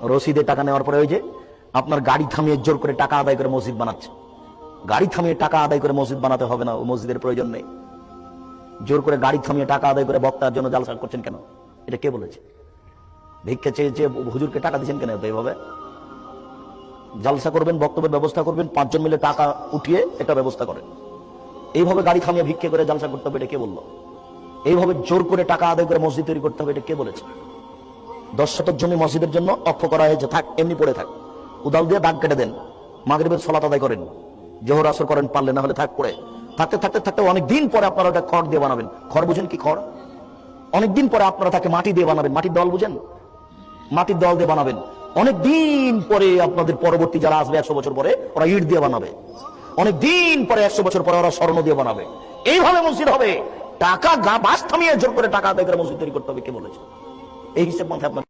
রসিদে টাকা নেওয়ার পরে ওই যে আপনার গাড়ি থামিয়ে জোর করে টাকা আদায় করে মসজিদ বানাচ্ছে। গাড়ি থামিয়ে টাকা আদায় করে মসজিদ বানাতে হবে না, মসজিদের প্রয়োজন নেই। জোর করে গাড়ি থামিয়ে টাকা আদায় করে বক্তার জন্য জালসা করছেন কেন? এটা কে বলেছে? ভিক্ষা চেয়ে চেয়ে হুজুরকে টাকা দিচ্ছেন কেন? এইভাবে জালসা করবেন, বক্তব্যের ব্যবস্থা করবেন, 5 জন মিলে টাকা উঠিয়ে এটা ব্যবস্থা করেন। এইভাবে গাড়ি থামিয়ে ভিক্ষা করে জালসা করতে হবে, এটা কে বললো? এইভাবে জোর করে টাকা আদায় করে মসজিদ তৈরি করতে হবে, এটা কে বলেছে? 10 শতক জমি মসজিদের জন্য অক্ষ করা হয়েছে, থাক এমনি পড়ে থাক, উদাল দিয়ে দাগ কেটে দেন, মাগরিবের সালাত আদায় করেন, জোহর আসর করেন, পারলে না হলে থাক পড়ে থাকতে থাকতে থাকতে অনেকদিন পরে আপনারা ওটা খড় দিয়ে বানাবেন। খড় বুঝেন কি? খড় অনেকদিন পরে আপনারা তাকে মাটি দিয়ে বানাবেন। মাটির দল বুঝেন? মাটির দল দিয়ে বানাবেন। অনেকদিন পরে আপনাদের পরবর্তী যারা আসবে 100 বছর পরে, ওরা ইট দিয়ে বানাবে। অনেকদিন পরে 100 বছর পরে ওরা স্বর্ণ দিয়ে বানাবে। এইভাবে মসজিদ হবে। টাকা বাস থামিয়ে জোর করে টাকা আদায় করে মসজিদ তৈরি করতে হবে, কে বলেছে? এই হিসেব মাথায় আপনার